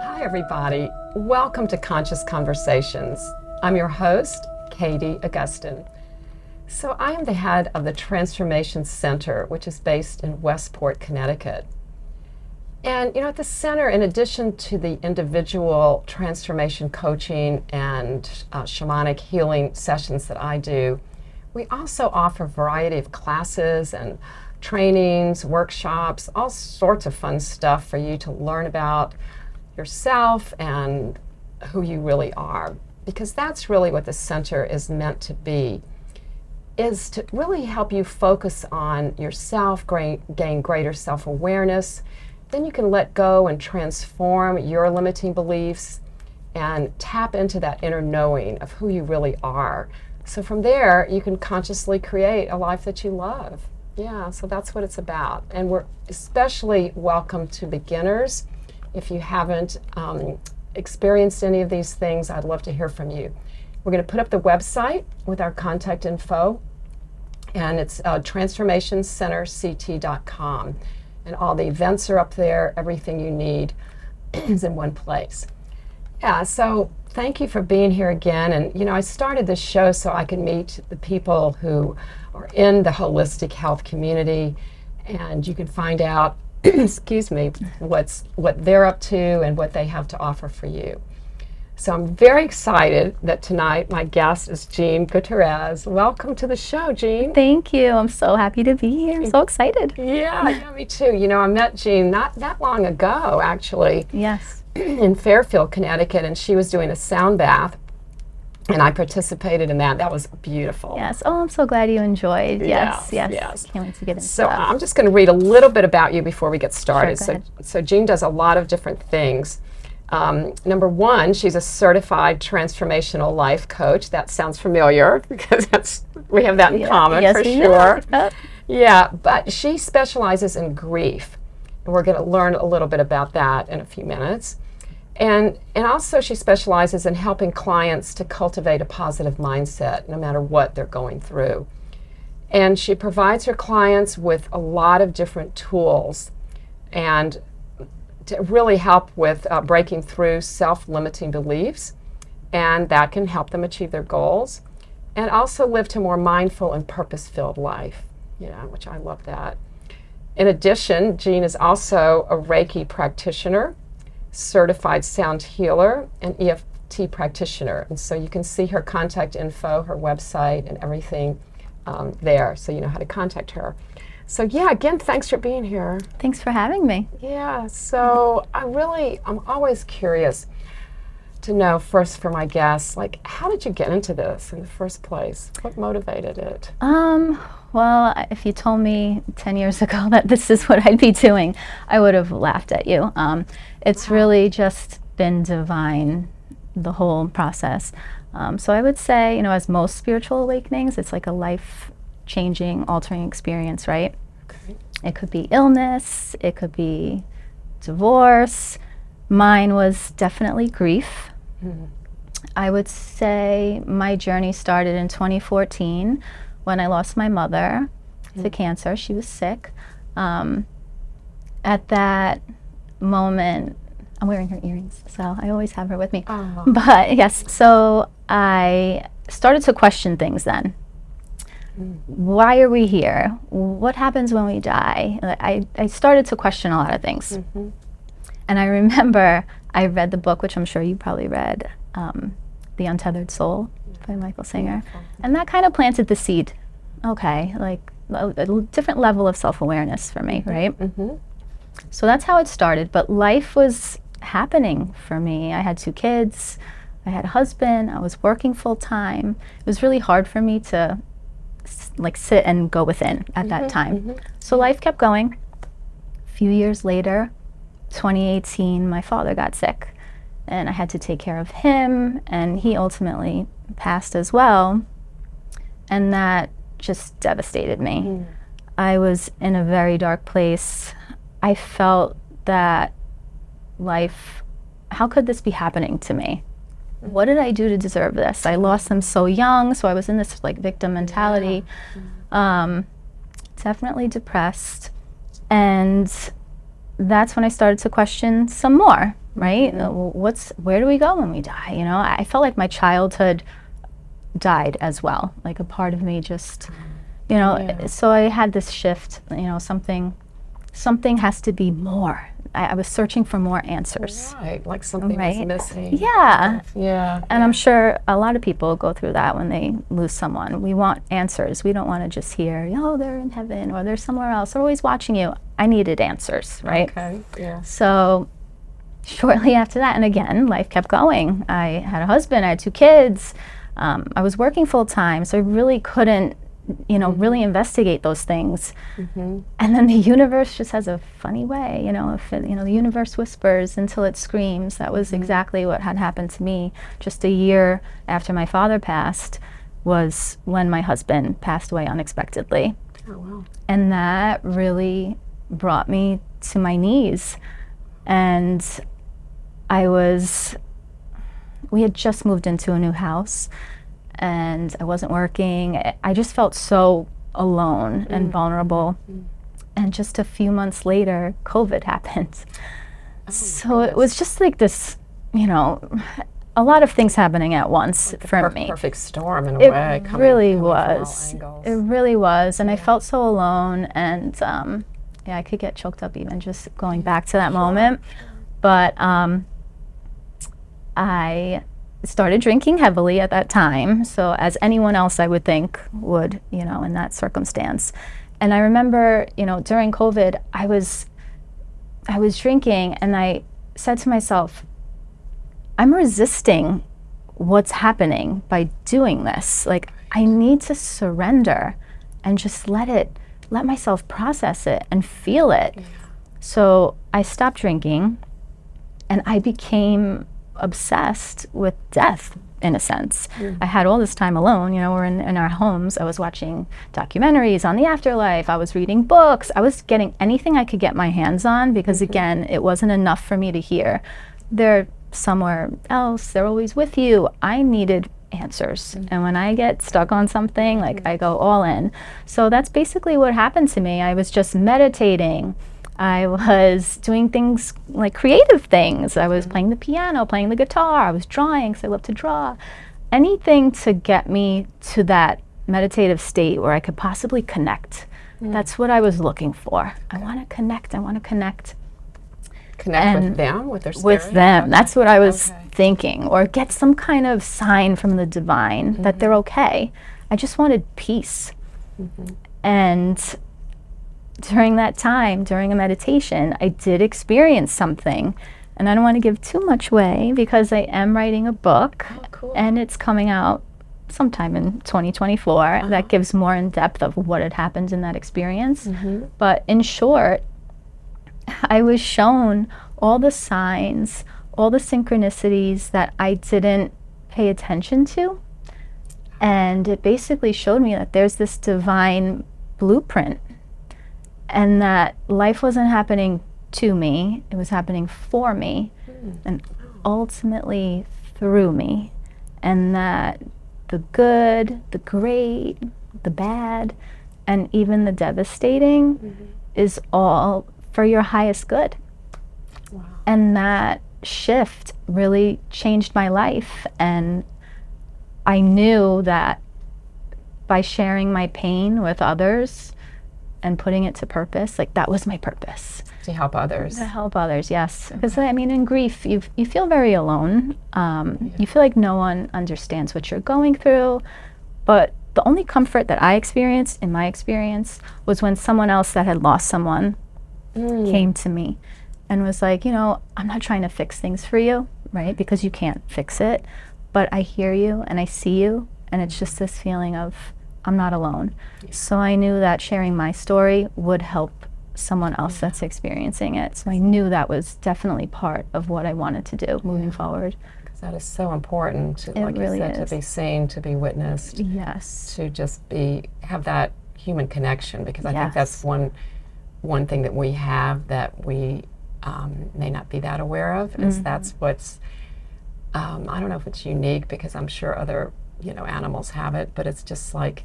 Hi everybody, welcome to Conscious Conversations. I'm your host, Katie Augustyn. So I am the head of the Transformation Center, which is based in Westport, Connecticut. And at the center, in addition to the individual transformation coaching and shamanic healing sessions that I do, we also offer a variety of classes and trainings, workshops, all sorts of fun stuff for you to learn about yourself and who you really are. Because that's really what the center is meant to be, is to really help you focus on yourself, gain greater self-awareness. Then you can let go and transform your limiting beliefs and tap into that inner knowing of who you really are. So from there, you can consciously create a life that you love. Yeah, so that's what it's about. And we're especially welcome to beginners. If you haven't experienced any of these things, I'd love to hear from you. We're going to put up the website with our contact info, and it's transformationcenterct.com. And all the events are up there. Everything you need is in one place. Yeah, so thank you for being here again. And I started this show so I could meet the people who are in the holistic health community, and you can find out, excuse me, what they're up to and what they have to offer for you. So I'm very excited that tonight my guest is Jean Gutierrez. Welcome to the show, Jean. Thank you. I'm so happy to be here. I'm so excited. Yeah, me too. I met Jean not that long ago, actually. Yes. In Fairfield, Connecticut, and she was doing a sound bath, and I participated in that. That was beautiful. Yes. Oh, I'm so glad you enjoyed. Yes. Yes. Can't wait to get into So that. I'm just going to read a little bit about you before we get started. Sure, go ahead. So Jean does a lot of different things. Number one, she's a Certified Transformational Life Coach. That sounds familiar because we have that in common, yes, for we sure. do. Yeah, but she specializes in grief. And we're going to learn a little bit about that in a few minutes. And also she specializes in helping clients to cultivate a positive mindset no matter what they're going through. And she provides her clients with a lot of different tools and to really help with breaking through self-limiting beliefs, and that can help them achieve their goals and also live to a more mindful and purpose-filled life, which I love that. In addition, Jean is also a Reiki practitioner, certified sound healer, and EFT practitioner. And so you can see her contact info, her website, and everything there, so you know how to contact her. So yeah, again, thanks for being here. Thanks for having me. Yeah, so I'm always curious to know, first for my guests, how did you get into this in the first place? What motivated it? Well, if you told me 10 years ago that this is what I'd be doing, I would have laughed at you. It's really just been divine, the whole process. So I would say, as most spiritual awakenings, it's like a life-changing, altering experience, right? Okay. It could be illness, it could be divorce. Mine was definitely grief. Mm-hmm. I would say my journey started in 2014 when I lost my mother to cancer. She was sick. At that moment, I'm wearing her earrings, so I always have her with me. Oh. But yes, so I started to question things then. Why are we here? What happens when we die? I started to question a lot of things. Mm-hmm. And I remember I read the book, which I'm sure you probably read, The Untethered Soul by Michael Singer. And that kind of planted the seed. Okay, a different level of self-awareness for me, right? Mm-hmm. So that's how it started. But life was happening for me. I had 2 kids. I had a husband. I was working full-time. It was really hard for me to sit and go within at that time. Mm-hmm. So life kept going. A few years later, 2018, my father got sick, and I had to take care of him, and he ultimately passed as well, and that just devastated me. I was in a very dark place. I felt that life, how could this be happening to me? What did I do to deserve this? I lost them so young, so I was in this victim mentality. Definitely depressed. And that's when I started to question some more, right? Where do we go when we die? You know, I felt like my childhood died as well. Like a part of me just, you know, so I had this shift, you know, something has to be more. I was searching for more answers. Right, like something was missing. Yeah. Yeah. And I'm sure a lot of people go through that when they lose someone. We want answers. We don't want to just hear, oh, they're in heaven or they're somewhere else. They're always watching you. I needed answers, right? Okay, yeah. So shortly after that, and again, life kept going. I had a husband, I had 2 kids. I was working full time, so I really couldn't, you know, really investigate those things. And then the universe just has a funny way, you know, if it, you know, the universe whispers until it screams. That was exactly what had happened to me. Just a year after my father passed was when my husband passed away unexpectedly. Oh, wow. And that really brought me to my knees. And we had just moved into a new house, and I wasn't working. I just felt so alone and vulnerable. And just a few months later, COVID happened. So it was just like this, you know, a lot of things happening at once like for me. Perfect storm in a way. It really was. From all angles. It really was. And I felt so alone. And yeah, I could get choked up even just going back to that moment. But I started drinking heavily at that time, so as anyone else I would think would, you know, in that circumstance. And I remember, you know, during COVID, I was drinking, and I said to myself, I'm resisting what's happening by doing this. Like, I need to surrender and just let myself process it and feel it. So I stopped drinking, and I became obsessed with death, in a sense. I had all this time alone, you know, we're in our homes. I was watching documentaries on the afterlife. I was reading books. I was getting anything I could get my hands on, because again, it wasn't enough for me to hear, they're somewhere else, they're always with you. I needed answers. And when I get stuck on something, like I go all in. So that's basically what happened to me. I was just meditating. I was doing things like creative things. I was playing the piano, playing the guitar. I was drawing because I love to draw. Anything to get me to that meditative state where I could possibly connect. That's what I was looking for. I want to connect. I want to connect. Connect with them, with their spirit? With them. That's what I was thinking. Or get some kind of sign from the divine that they're okay. I just wanted peace. And during that time, during a meditation, I did experience something. And I don't want to give too much away, because I am writing a book, and it's coming out sometime in 2024 that gives more in depth of what had happened in that experience. But in short, I was shown all the signs, all the synchronicities that I didn't pay attention to. And it basically showed me that there's this divine blueprint, and that life wasn't happening to me, it was happening for me, and ultimately through me. And that the good, the great, the bad, and even the devastating is all for your highest good. And that shift really changed my life. And I knew that by sharing my pain with others and putting it to purpose, like that was my purpose. To help others. To help others, yes. Because I mean, in grief, you feel very alone. You feel like no one understands what you're going through. But the only comfort that I experienced, in my experience, was when someone else that had lost someone came to me and was like, you know, I'm not trying to fix things for you, right? Because you can't fix it. But I hear you and I see you, and it's just this feeling of, I'm not alone. So I knew that sharing my story would help someone else that's experiencing it. So I knew that was definitely part of what I wanted to do moving forward. Because that is so important, to, It like really you said, is. to be seen, to be witnessed, Yes. to just have that human connection. Because I think Yes. that's one thing that we have that we may not be that aware of, is that's what's, I don't know if it's unique, because I'm sure other, you know, animals have it, but it's just like,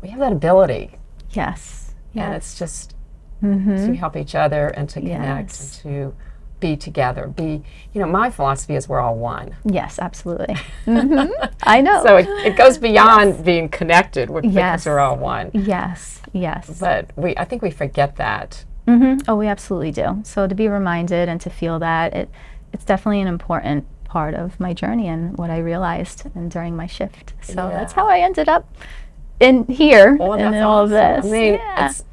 we have that ability. Yes. And it's just to help each other and to connect and to be together, my philosophy is we're all one. Yes, absolutely. I know. So it goes beyond being connected because we're all one. Yes, yes. But I think we forget that. Oh, we absolutely do. So to be reminded and to feel that, it's definitely an important part of my journey and what I realized and during my shift. So that's how I ended up in here and in all of this. I mean, it's,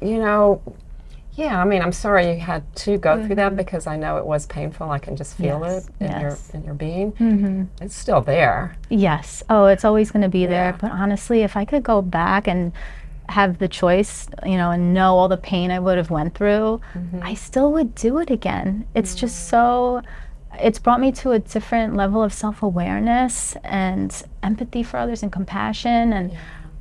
I mean, I'm sorry you had to go through that, because I know it was painful. I can just feel it in your being. It's still there. Yes. Oh, it's always going to be there. But honestly, if I could go back and have the choice, and know all the pain I would have went through, I still would do it again. It's just it's brought me to a different level of self-awareness and empathy for others and compassion, and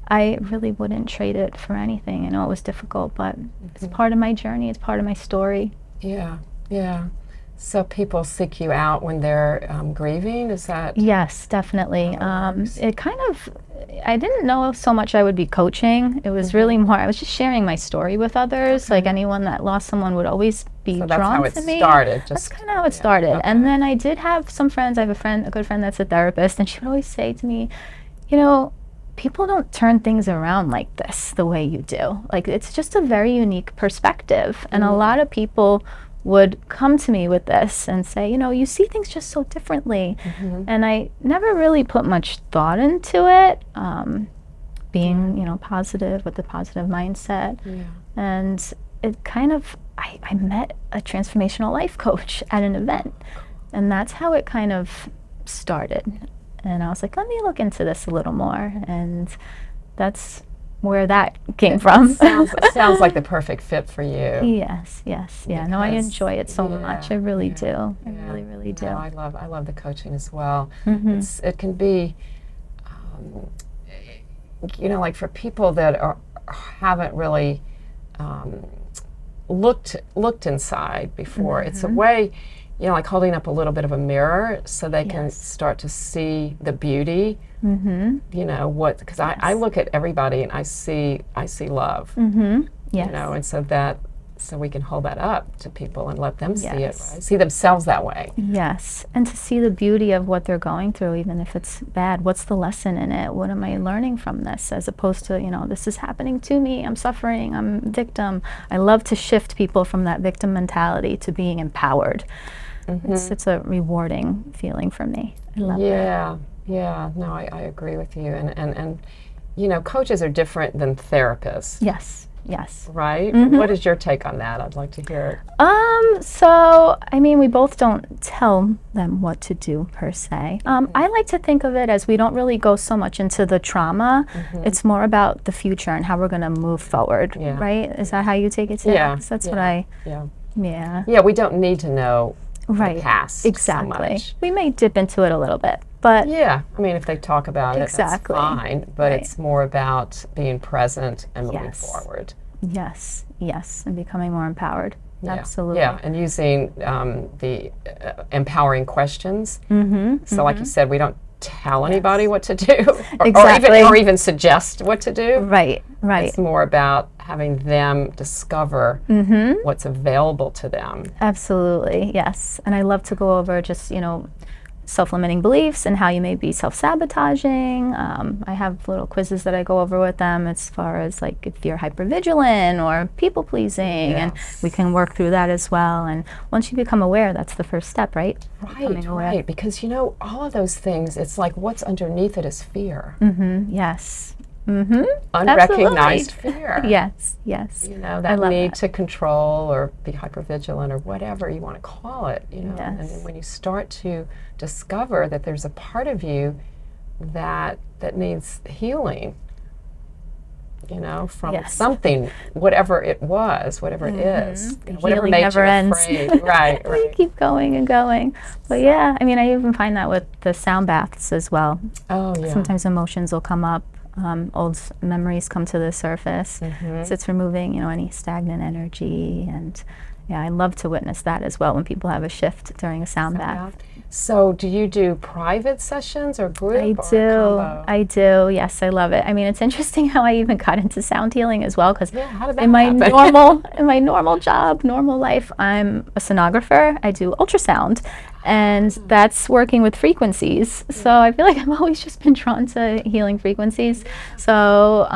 I really wouldn't trade it for anything. I know it was difficult, but it's part of my journey. It's part of my story. Yeah, yeah. So people seek you out when they're grieving? Is that? Yes, definitely. It kind of, I didn't know so much I would be coaching. It was really more, I was just sharing my story with others. Like anyone that lost someone would always be drawn to me. So that's how it started. That's kind of how it started. And then I did have some friends. I have a good friend that's a therapist, and she would always say to me, people don't turn things around like this the way you do. Like, it's just a very unique perspective. And a lot of people would come to me with this and say, you see things just so differently. And I never really put much thought into it, being, positive with the positive mindset. And it kind of, I met a transformational life coach at an event. And that's how it kind of started. And I was like, let me look into this a little more. And that's where that came from. It sounds like the perfect fit for you. Yes. Yeah. No, I enjoy it so much. I really do. I really do. No, I love the coaching as well. It can be, like for people that haven't really looked inside before. It's a way, like holding up a little bit of a mirror so they can start to see the beauty. Because I look at everybody and I see love. And so we can hold that up to people and let them see it, right? See themselves that way. Yes, and to see the beauty of what they're going through, even if it's bad. What's the lesson in it? What am I learning from this? As opposed to, this is happening to me, I'm suffering, I'm a victim. I love to shift people from that victim mentality to being empowered. It's a rewarding feeling for me. I love that. Yeah, no, I agree with you. And coaches are different than therapists. Yes. Right? What is your take on that? I'd like to hear it. So, I mean, we both don't tell them what to do per se. I like to think of it as we don't really go so much into the trauma. It's more about the future and how we're going to move forward, right? Is that how you take it today? Yeah. That's what I, Yeah, we don't need to know the past so much. We may dip into it a little bit. But I mean, if they talk about it, that's fine. But it's more about being present and moving forward. Yes, and becoming more empowered. Absolutely. Yeah, and using the empowering questions. So like you said, we don't tell anybody what to do or even suggest what to do. Right. It's more about having them discover what's available to them. Absolutely, yes. And I love to go over just, self-limiting beliefs and how you may be self-sabotaging. I have little quizzes that I go over with them as far as like if you're hypervigilant or people-pleasing, and we can work through that as well. And once you become aware, that's the first step, right? Right, because all of those things, it's like what's underneath it is fear. Yes. Unrecognized fear. Yes. That need to control or be hypervigilant or whatever you want to call it. And then when you start to discover that there's a part of you that needs healing, from something, whatever it was, whatever it is, whatever made you afraid. Right. We keep going and going. But I mean, I even find that with the sound baths as well. Oh yeah. Sometimes emotions will come up. Old memories come to the surface. So it's removing, any stagnant energy, and yeah, I love to witness that as well when people have a shift during a sound bath. So do you do private sessions or group I or combo? I do. Yes, I love it. I mean, it's interesting how I even got into sound healing as well, because How did that in my happen? in my normal job, normal life, I'm a sonographer. I do ultrasound, and that's working with frequencies. So I feel like I've always just been drawn to healing frequencies. So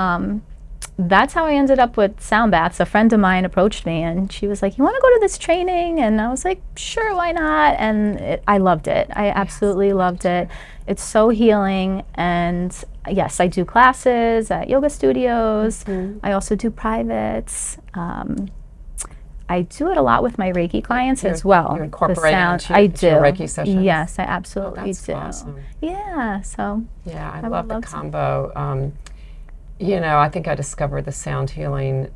that's how I ended up with sound baths. A friend of mine approached me and she was like, "You want to go to this training?" And I was like, "Sure, why not?" And I loved it. I absolutely loved it. It's so healing. And yes, I do classes at yoga studios. I also do privates. I do it a lot with my Reiki clients as well. You incorporate it into I do. your Reiki sessions? Yes, I absolutely That's do. awesome. Yeah, so Yeah, I would love the love to. combo. You know, I think I discovered the sound healing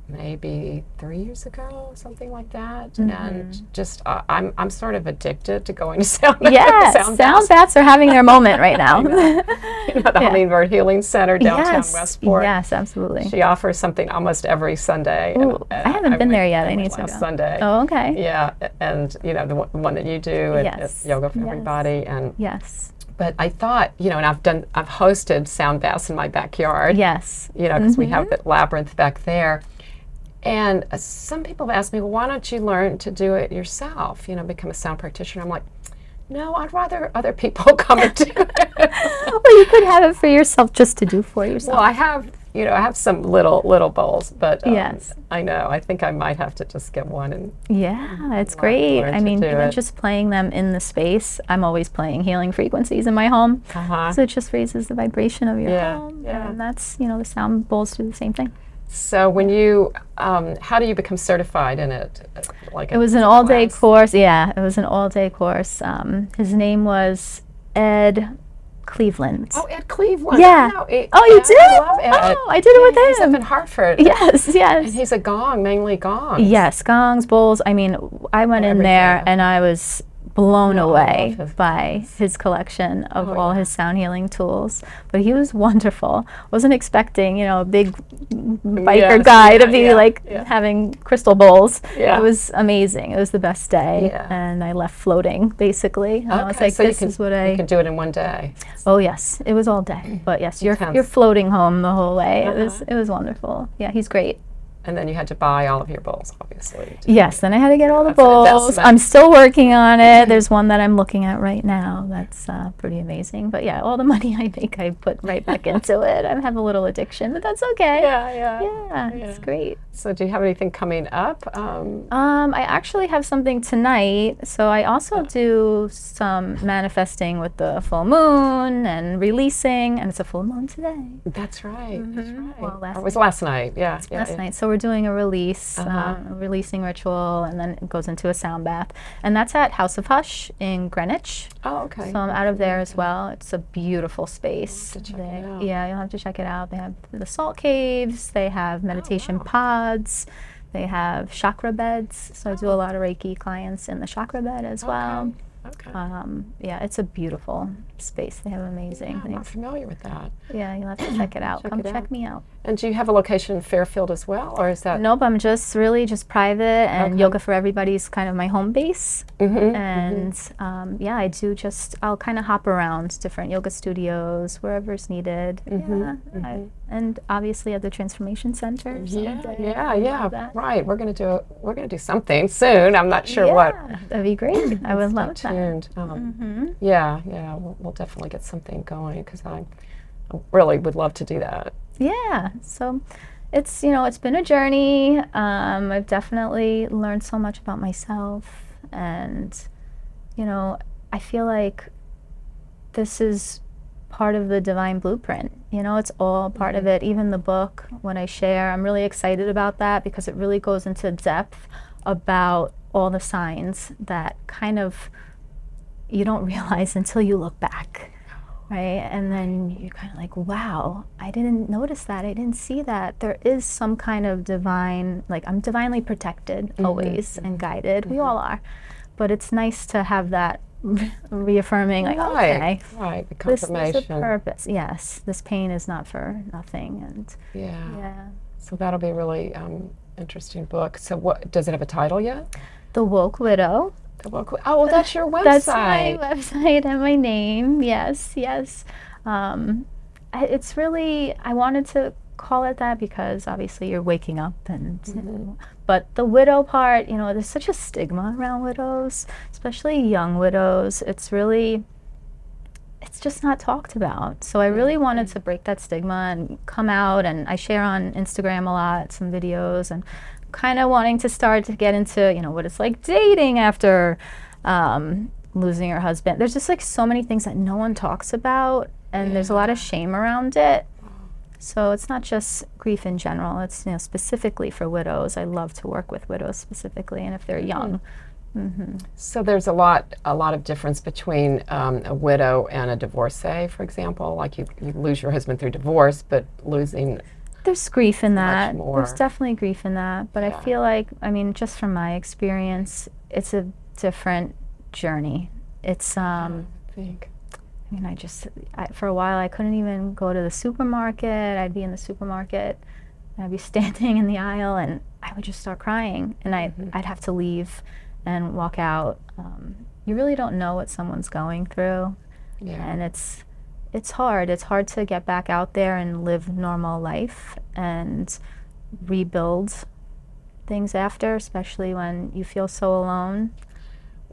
maybe 3 years ago, something like that. And just, I'm sort of addicted to going to sound yes, sound sound baths. baths are having their moment right now. You know, the Hummingbird Healing Center downtown Yes, Westport. yes, absolutely. She offers something almost every Sunday. Ooh, I haven't been there yet. I need to last go. Sunday. Oh, okay. Yeah, and you know the one that you do at Yes, Yoga for yes. Everybody, and Yes. but I thought, you know, and I've hosted sound baths in my backyard. Yes. You know, because we have that labyrinth back there. And some people have asked me, well, why don't you learn to do it yourself? You know, become a sound practitioner. I'm like, no, I'd rather other people come and do it. Well, you could have it for yourself, just to do for yourself. Well, I have, you know, I have some little bowls, but Yes. I know. I think I might have to just get one and Yeah, it's great. learn I to mean, do even it. just playing them in the space, I'm always playing healing frequencies in my home. So it just raises the vibration of your home. yeah. And that's, you know, the sound bowls do the same thing. So when you, how do you become certified in it? Like It was an all-day course. Yeah, it was an all-day course. His name was Ed Cleveland. Oh, Ed Cleveland. Yeah. Oh, you did? I love Ed. Oh, I did it with He's up him. in Hartford. Yes, yes. And he's a gong, mainly gongs. Yes, gongs, bowls. I mean, I went in there everything. and I was blown away his by his collection of all his sound healing tools. But he was wonderful. Wasn't expecting, you know, a big biker guy to be having crystal bowls. Yeah. It was amazing. It was the best day. Yeah. And I left floating, basically. And I was like, so this is what you can do it in one day. Oh yes, it was all day. But yes, you're Intense. floating home the whole way. It was wonderful. Yeah, he's great. And then you had to buy all of your bowls, obviously. Yes, then I had to get all the That's an bowls. investment. I'm still working on it. There's one that I'm looking at right now. That's pretty amazing. But yeah, all the money I make, I put right back into it. I have a little addiction, but that's okay. Yeah, it's great. So do you have anything coming up? I actually have something tonight. So I also do some manifesting with the full moon and releasing, and it's a full moon today. That's right. That's right. Well, Or it was last night. Yeah. Last night. So we're doing a release, a releasing ritual, and then it goes into a sound bath. And that's at House of Hush in Greenwich. Oh, okay. So I'm out of there as well. It's a beautiful space. I'll have to check it out. Yeah, you'll have to check it out. They have the salt caves, they have meditation pods, they have chakra beds. So I do a lot of Reiki clients in the chakra bed as well. Okay. Yeah, it's a beautiful space. They have amazing I'm not things. familiar with that. Yeah, you'll have to check it out. Come check me out. And do you have a location in Fairfield as well, or is that? Nope, I'm just private, and Yoga for Everybody's kind of my home base. And yeah, I'll kind of hop around different yoga studios, wherever's needed. And obviously at the Transformation Center. Yeah. Right. We're gonna do something soon. I'm not sure what. That'd be great. I would love that. Tuned. Yeah. We'll definitely get something going because I really would love to do that. Yeah. So it's been a journey. I've definitely learned so much about myself, and I feel like this is part of the divine blueprint. It's all part of it. Even the book, when I share, I'm really excited about that because it really goes into depth about all the signs that kind of you don't realize until you look back, right? And then you're kind of like, wow, I didn't notice that. I didn't see that. There is some kind of divine, like I'm divinely protected always and guided. We all are. But it's nice to have that reaffirming, like, okay, right, the this confirmation. is a purpose. Yes, this pain is not for nothing. And Yeah. So that'll be really Interesting book. So what, does it have a title yet? The Woke Widow. The book. Oh, well, that's your website. That's my website and my name. Yes, yes. It's really, I wanted to call it that because obviously you're waking up and, but the widow part, you know, there's such a stigma around widows, especially young widows. It's really, it's just not talked about. So I really wanted to break that stigma and come out, and I share on Instagram a lot, some videos, and kind of wanting to start to get into, you know, what it's like dating after losing your husband. There's just like so many things that no one talks about, and there's a lot of shame around it. So it's not just grief in general, it's, you know, specifically for widows. I love to work with widows specifically, and if they're young. So there's a lot of difference between a widow and a divorcee, for example. Like you lose your husband through divorce, but losing. There's grief in that. More. There's definitely grief in that. But I feel like, I mean, just from my experience, it's a different journey. It's, I mean, for a while I couldn't even go to the supermarket. I'd be in the supermarket, and I'd be standing in the aisle, and I would just start crying, and I'd have to leave and walk out. You really don't know what someone's going through, and it's hard. It's hard to get back out there and live normal life and rebuild things after, especially when you feel so alone.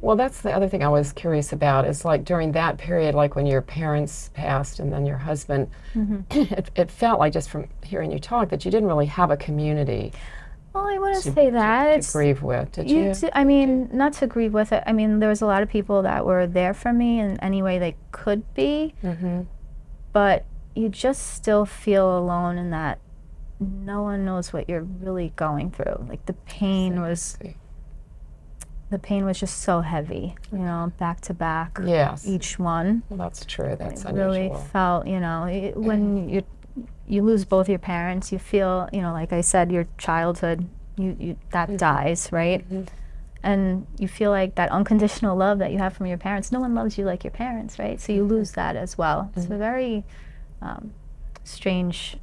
Well, that's the other thing I was curious about, is like during that period, like when your parents passed and then your husband, it felt like, just from hearing you talk, that you didn't really have a community. Well, I wouldn't say that. To grieve with, did you? I mean, not to grieve with it. I mean, there was a lot of people that were there for me in any way they could be, but you just still feel alone in that no one knows what you're really going through. Like the pain was just so heavy, you know, back to back. Yes. Each one. Well, that's true. That's unusual. Really felt, you know, when you lose both your parents, you feel, you know, like I said, your childhood, that dies, right? And you feel like that unconditional love that you have from your parents, no one loves you like your parents, right? So you lose that as well. It's a very strange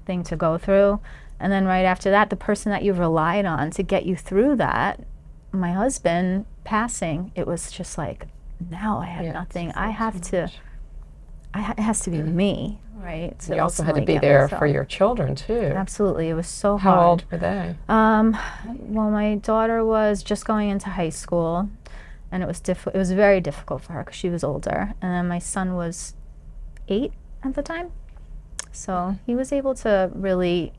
thing to go through. And then right after that, the person that you relied on to get you through that, my husband passing, it was just like, now I have nothing. I have to, it has to be me. Right. So you also had to be there for your children too. Absolutely. It was so hard. How old were they? Well, my daughter was just going into high school, and it was very difficult for her because she was older. And then my son was 8 at the time. So he was able to really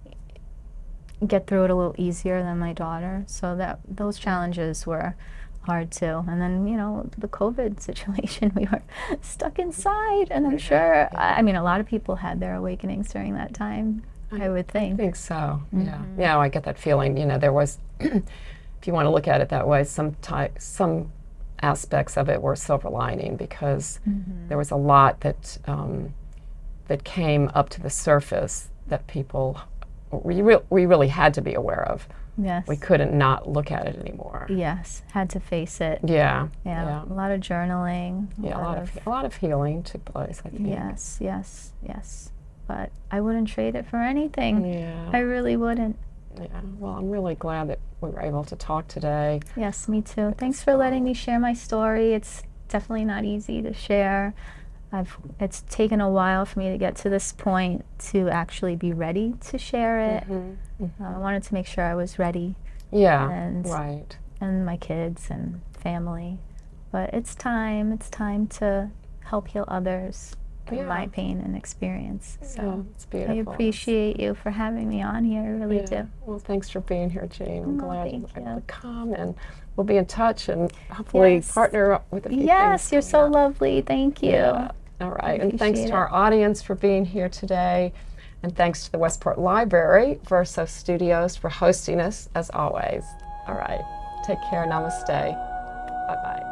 get through it a little easier than my daughter. So those challenges were hard too. And then, you know, the COVID situation, we were stuck inside, and I'm sure, I mean, a lot of people had their awakenings during that time, I would think. I think so, yeah, I get that feeling. You know, there was, if you want to look at it that way, some aspects of it were silver lining, because there was a lot that that came up to the surface that we really had to be aware of. Yes. We couldn't not look at it anymore. Yes, had to face it. Yeah. A lot of journaling. A lot of healing took place, I think. Yes. But I wouldn't trade it for anything. Yeah. I really wouldn't. Yeah. Well, I'm really glad that we were able to talk today. Yes, me too. Thanks for letting me share my story. It's definitely not easy to share. It's taken a while for me to get to this point to actually be ready to share it. I wanted to make sure I was ready. Yeah, and my kids and family. But it's time to help heal others from my pain and experience. So it's beautiful. I appreciate you for having me on here. I really do. Well, thanks for being here, Jean. I'm glad you were able to come, and we'll be in touch and hopefully partner up with a few things. Yes, you're so lovely. Thank you. Yeah. All right, and thanks to our audience for being here today, and thanks to the Westport Library, Verso Studios, for hosting us, as always. All right, take care, namaste, bye-bye.